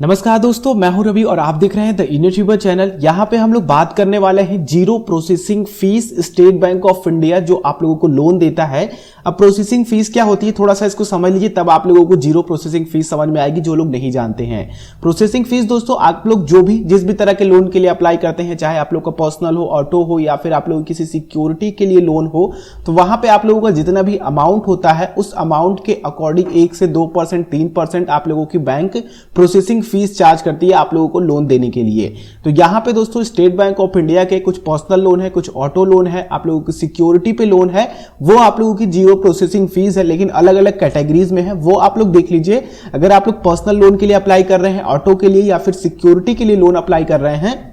नमस्कार दोस्तों, मैं हूं रवि और आप देख रहे हैं द यूट्यूबर चैनल। यहां पे हम लोग बात करने वाले हैं zero processing fees state bank of India जो आप लोगों को लोन देता है। अब प्रोसेसिंग फीस क्या होती है थोड़ा सा इसको समझ लीजिए, तब आप लोगों को जीरो प्रोसेसिंग फीस समझ में आएगी जो लोग नहीं जानते हैं। प्रोसेसिंग फीस दोस्तों आप लोग जो भी जिस भी तरह के लोन के लिए अप्लाई करते हैं, चाहे आप लोग का पर्सनल हो, ऑटो हो या फिर आप लोग किसी सिक्योरिटी के लिए लोन हो, तो वहां पे आप लोगों का जितना भी अमाउंट होता है उस अमाउंट के अकॉर्डिंग 1 से 2%, 3% आप लोगों की बैंक प्रोसेसिंग फीस चार्ज करती है आप लोगों को लोन देने के लिए। तो यहां पे दोस्तों स्टेट बैंक ऑफ इंडिया के कुछ पर्सनल लोन है, कुछ ऑटो लोन है, आप लोगों की सिक्योरिटी पे लोन है, वो आप लोगों की जीरो प्रोसेसिंग फीस है, लेकिन अलग अलग कैटेगरीज में है, वो आप लोग देख लीजिए। अगर आप लोग पर्सनल लोन के लिए अप्लाई कर रहे हैं, ऑटो के लिए या फिर सिक्योरिटी के लिए लोन अप्लाई कर रहे हैं,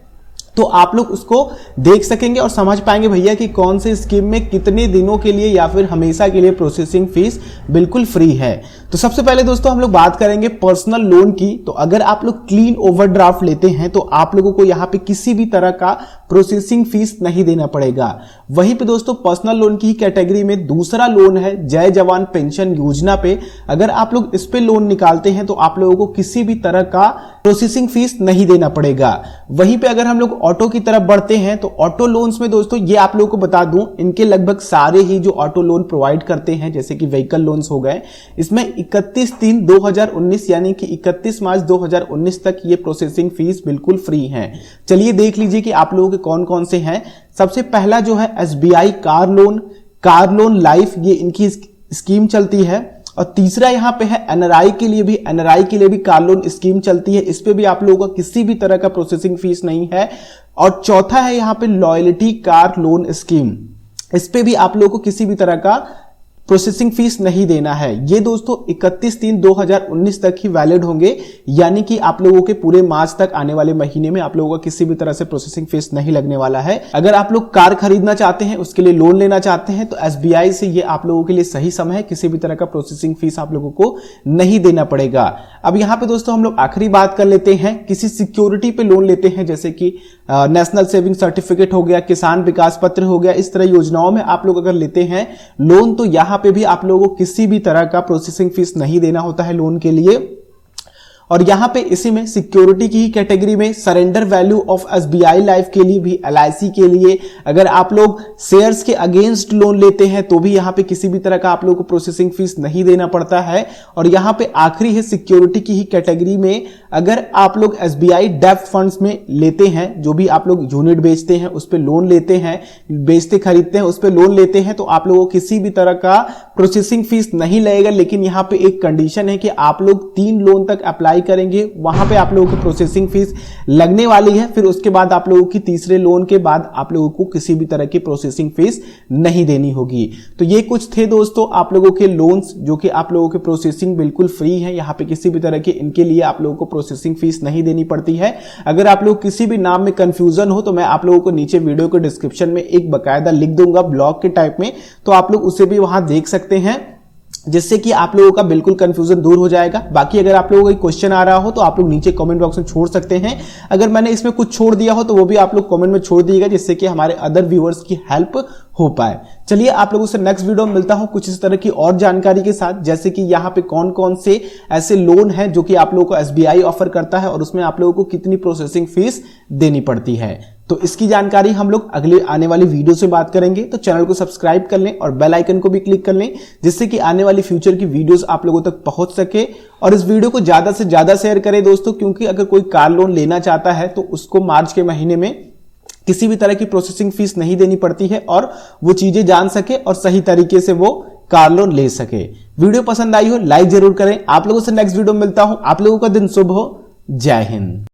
तो आप लोग उसको देख सकेंगे और समझ पाएंगे भैया कि कौन से स्कीम में कितने दिनों के लिए या फिर हमेशा के लिए प्रोसेसिंग फीस बिल्कुल फ्री है। तो सबसे पहले दोस्तों हम लोग बात करेंगे पर्सनल लोन की। तो अगर आप लोग क्लीन ओवरड्राफ्ट लेते हैं तो आप लोगों को यहां पे किसी भी तरह का प्रोसेसिंग फीस नहीं देना पड़ेगा। वहीं पे दोस्तों पर्सनल लोन की कैटेगरी में दूसरा लोन है जय जवान पेंशन योजना पे। अगर आप लोग इस पे लोन निकालते हैं तो आप लोगों को किसी भी तरह का प्रोसेसिंग फीस नहीं देना पड़ेगा। वहीं पे अगर हम लोग ऑटो की तरफ बढ़ते हैं तो ऑटो लोन्स में दोस्तों ये आप लोगों को बता दूं, इनके लगभग सारे ही जो ऑटो लोन प्रोवाइड करते हैं, जैसे कि व्हीकल लोन्स हो गए, इसमें 31/3/2019 यानी कि 31 मार्च 2019 तक ये प्रोसेसिंग फीस बिल्कुल फ्री है। चलिए देख लीजिए कि आप लोगों के कौन कौन से हैं। सबसे पहला जो है एसबीआई कार लोन लाइफ, ये इनकी स्कीम चलती है। और तीसरा यहां पे है एनआरआई के लिए भी कार लोन स्कीम चलती है। इस पे भी आप लोगों का किसी भी तरह का प्रोसेसिंग फीस नहीं है। और चौथा है यहां पे लॉयल्टी कार लोन स्कीम, इस पे भी आप लोगों को किसी भी तरह का प्रोसेसिंग फीस नहीं देना है। ये दोस्तों 31/3/2019 तक ही वैलिड होंगे, यानी कि आप लोगों के पूरे मार्च तक आने वाले महीने में आप लोगों का किसी भी तरह से प्रोसेसिंग फीस नहीं लगने वाला है। अगर आप लोग कार खरीदना चाहते हैं, उसके लिए लोन लेना चाहते हैं, तो एसबीआई से ये आप लोगों के लिए सही समय है, किसी भी तरह का प्रोसेसिंग फीस आप लोगों को नहीं देना पड़ेगा। अब यहां पे दोस्तों हम लोग आखिरी बात कर लेते हैं, किसी सिक्योरिटी पे लोन लेते हैं, जैसे कि नेशनल सेविंग सर्टिफिकेट हो गया, किसान विकास पत्र हो गया, इस तरह योजनाओं में आप लोग अगर लेते हैं लोन, तो यहां पे भी आप लोगों को किसी भी तरह का प्रोसेसिंग फीस नहीं देना होता है लोन के लिए। और यहां पे इसी में सिक्योरिटी की ही कैटेगरी में surrender value of SBI life के लिए भी, एलआईसी के लिए, अगर आप लोग शेयर्स के अगेंस्ट लोन लेते हैं तो भी यहां पे किसी भी तरह का आप लोगों को प्रोसेसिंग फीस नहीं देना पड़ता है। और यहां पे आखिरी है सिक्योरिटी की ही कैटेगरी में, अगर आप लोग एसबीआई डेब्ट फंड्स में लेते हैं, जो भी आप लोग यूनिट बेचते हैं उस पे लोन लेते हैं, बेचते खरीदते हैं उस पे लोन लेते हैं, तो आप लोगों को किसी भी तरह का प्रोसेसिंग फीस नहीं लगेगा। लेकिन यहां पे एक कंडीशन है कि आप लोग 3 लोन तक अप्लाई करेंगे, वहां पे आप लोगों की प्रोसेसिंग फीस लगने वाली है। फिर उसके बाद आप लोगों की तीसरे लोन के बाद आप लोगों को किसी भी तरह की प्रोसेसिंग फीस नहीं देनी होगी। तो ये कुछ थे दोस्तों आप लोगों के लोन्स जो कि आप लोगों के प्रोसेसिंग बिल्कुल फ्री है। यहां पे किसी भी तरह के इनके लिए आप लोगों को प्रोसेसिंग फीस नहीं देनी पड़ती है। अगर आप लोग किसी भी नाम में कंफ्यूजन हो तो मैं आप लोगों को नीचे वीडियो के डिस्क्रिप्शन में एक बकायदा लिख दूंगा ब्लॉग के टाइप में, तो आप लोग उसे भी वहां देख सकते हैं, जिससे कि आप लोगों का बिल्कुल कंफ्यूजन दूर हो जाएगा। बाकी अगर आप लोगों को क्वेश्चन आ रहा हो तो आप लोग नीचे कमेंट बॉक्स में छोड़ सकते हैं। अगर मैंने इसमें कुछ छोड़ दिया हो तो वो भी आप लोग कमेंट में छोड़ दीजिएगा, जिससे कि हमारे अदर व्यूअर्स की हेल्प हो पाए। चलिए आप लोगों से नेक्स्ट वीडियो में मिलता हूं कुछ इस तरह की और जानकारी के साथ, जैसे कि यहाँ पे कौन कौन से ऐसे लोन हैं जो कि आप लोगों को एसबीआई ऑफर करता है और उसमें आप लोगों को कितनी प्रोसेसिंग फीस देनी पड़ती है। तो इसकी जानकारी हम लोग अगले आने वाली वीडियो से बात करेंगे। तो चैनल को सब्सक्राइब कर लें और बेल आइकन को भी क्लिक कर लें, जिससे कि आने वाली फ्यूचर की वीडियोस आप लोगों तक पहुंच सके। और इस वीडियो को ज्यादा से ज्यादा शेयर करें दोस्तों, क्योंकि अगर कोई कार लोन लेना चाहता है तो उसको मार्च के महीने में किसी भी तरह की प्रोसेसिंग फीस नहीं देनी पड़ती है और वो चीजें जान सके और सही तरीके से वो कार लोन ले सके। वीडियो पसंद आई हो लाइक जरूर करें। आप लोगों से नेक्स्ट वीडियो में मिलता हूं। आप लोगों का दिन शुभ हो। जय हिंद।